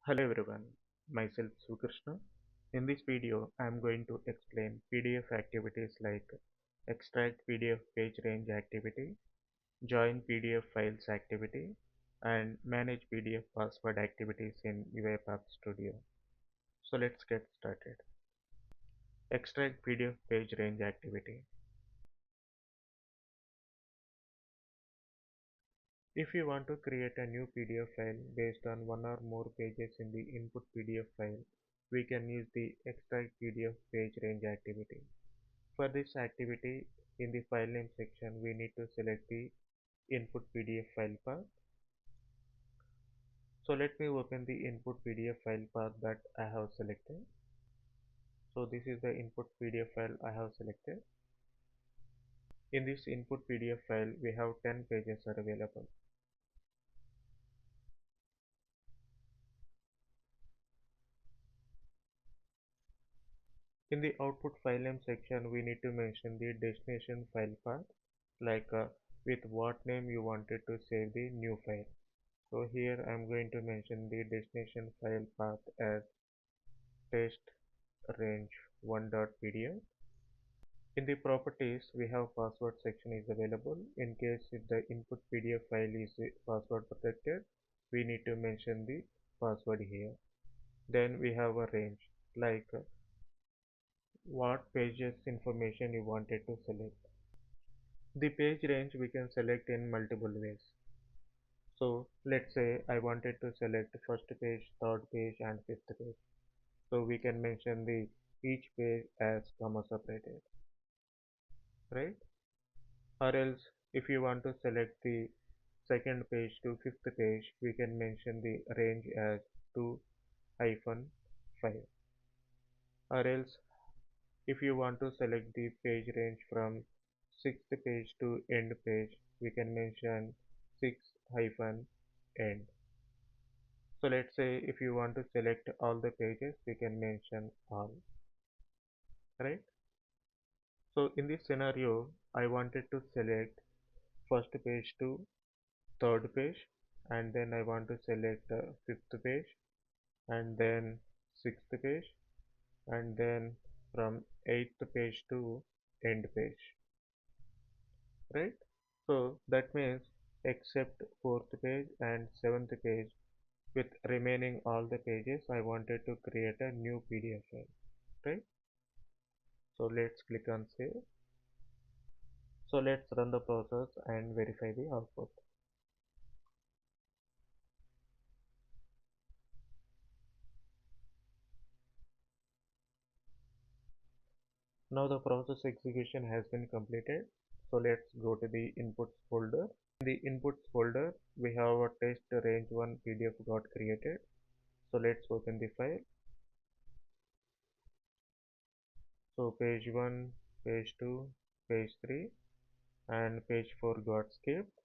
Hello everyone, myself Sukrishna. In this video, I am going to explain PDF activities like extract PDF page range activity, join PDF files activity, and manage PDF password activities in UiPath Studio. So let's get started. Extract PDF page range activity. If you want to create a new PDF file based on one or more pages in the input PDF file, we can use the extract PDF page range activity. For this activity, in the file name section, we need to select the input PDF file path. So let me open the input PDF file path that I have selected. So this is the input PDF file I have selected. In this input PDF file, we have 10 pages are available. In the output file name section, we need to mention the destination file path, like with what name you wanted to save the new file. So here I am going to mention the destination file path as test range 1.pdf. In the properties, we have password section is available. In case if the input PDF file is password protected, we need to mention the password here. Then we have a range, like what pages information you wanted to select. The page range we can select in multiple ways. So let's say I wanted to select first page, third page and fifth page. So we can mention the each page as comma separated, right? Or else if you want to select the second page to fifth page, we can mention the range as 2 hyphen 5. Or else if you want to select the page range from sixth page to end page, we can mention 6 hyphen end. So let's say if you want to select all the pages, we can mention all, right? So in this scenario, I wanted to select first page to third page, and then I want to select fifth page, and then sixth page, and then from eighth page to end page, right? So that means except fourth page and seventh page, with remaining all the pages, I wanted to create a new PDF file, right? So let's click on save. So let's run the process and verify the output. Now the process execution has been completed. So let's go to the inputs folder. In the inputs folder, we have a test range 1 PDF got created. So let's open the file. So page 1, page 2, page 3 and page 4 got skipped.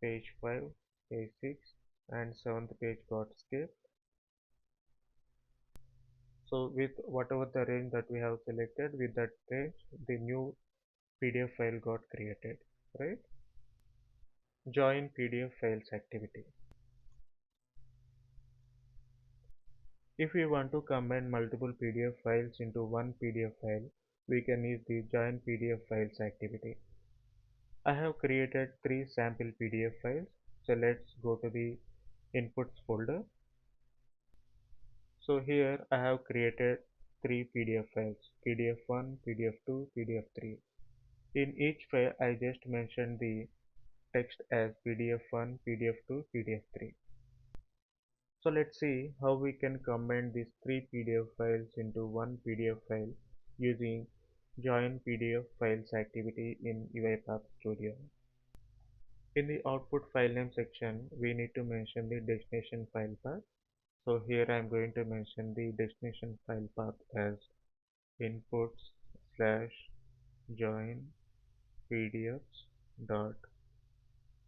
Page 5, page 6 and 7th page got skipped. So with whatever the range that we have selected, with that range, the new PDF file got created, right? Join PDF files activity. If we want to combine multiple PDF files into one PDF file, we can use the join PDF files activity. I have created 3 sample PDF files. So let's go to the inputs folder. So here I have created 3 PDF files, PDF1, PDF2, PDF3. In each file I just mentioned the text as PDF1, PDF2, PDF3. So let's see how we can combine these 3 PDF files into one PDF file using join PDF files activity in UiPath Studio. In the output file name section, we need to mention the destination file path. So here I am going to mention the destination file path as inputs slash join PDFs dot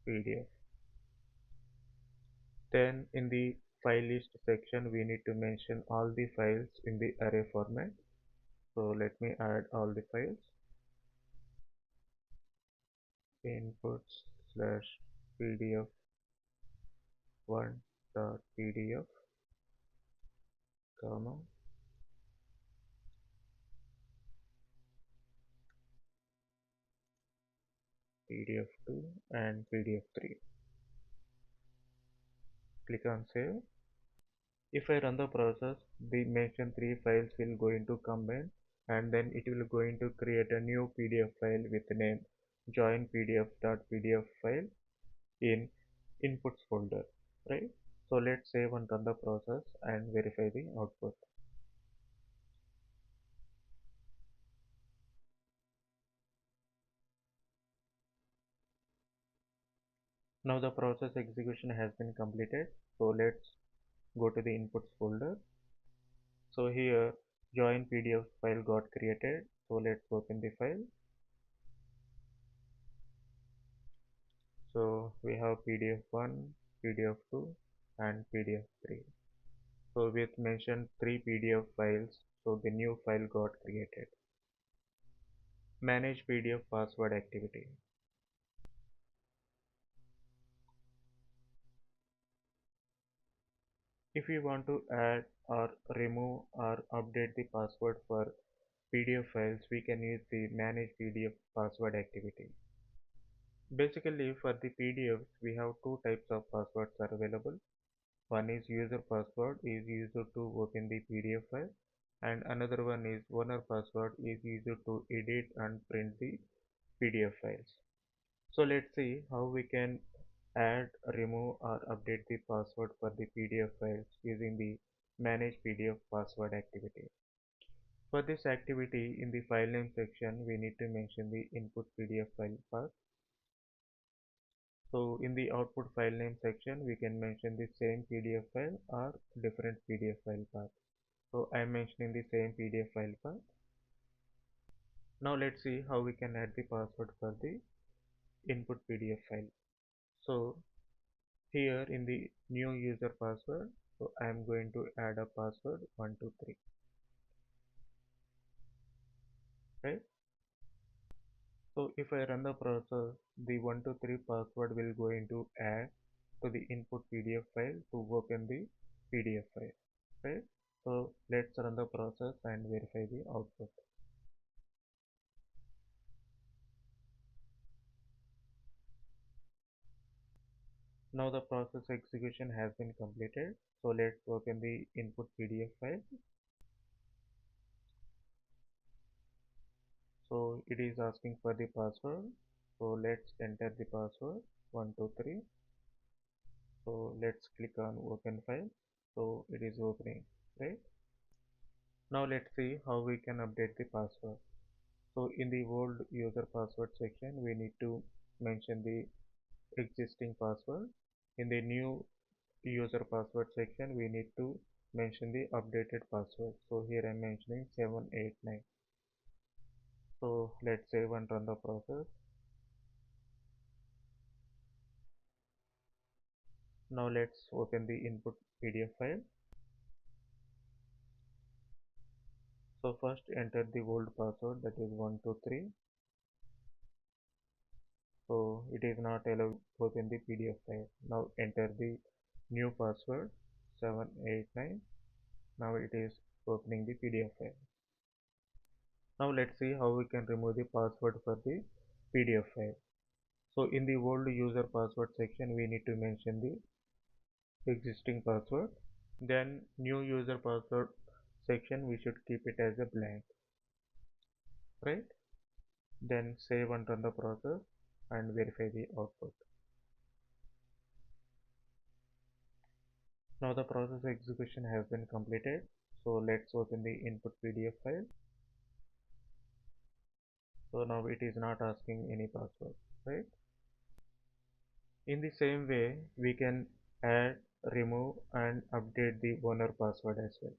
PDF. Then in the file list section, we need to mention all the files in the array format. So let me add all the files. Inputs slash PDF1.pdf comma PDF2 and PDF3. Click on save. If I run the process, the mentioned three files will going to combine, and then it will going to create a new PDF file with the name join pdf.pdf file in inputs folder, right? So let's save and run the process and verify the output. Now the process execution has been completed. So let's go to the inputs folder. So here join PDF file got created. So let's open the file. So we have PDF1, PDF2 and PDF3. So we mentioned three PDF files. So the new file got created. Manage PDF password activity. If you want to add or remove or update the password for PDF files, we can use the manage PDF password activity. Basically, for the PDFs, we have two types of passwords are available. One is user password is used to open the PDF file, and another one is owner password is used to edit and print the PDF files. So let's see how we can add, remove or update the password for the PDF files using the manage PDF password activity. For this activity in the file name section we need to mention the input PDF file path. So in the output file name section we can mention the same PDF file or different PDF file path. So I am mentioning the same PDF file path. Now let's see how we can add the password for the input PDF file. So here in the new user password, so I am going to add a password 123, right? So if I run the process, the 123 password will go into add to the input PDF file to open the PDF file, right? So let's run the process and verify the output. Now the process execution has been completed. So let's open the input PDF file. So it is asking for the password. So let's enter the password 123. So let's click on open file. So it is opening, right? Now let's see how we can update the password. So in the old user password section, we need to mention the existing password. In the new user password section, we need to mention the updated password. So here I'm mentioning 789. So let's save and run the process. Now let's open the input PDF file. So first enter the old password, that is 123. So it is not allowed to open the PDF file. Now enter the new password 789. Now it is opening the PDF file. Now let's see how we can remove the password for the PDF file. So in the old user password section we need to mention the existing password. Then new user password section we should keep it as a blank, right? Then save and run the process and verify the output. Now the process execution has been completed. So let's open the input PDF file. So now it is not asking any password, right? In the same way, we can add, remove and update the owner password as well.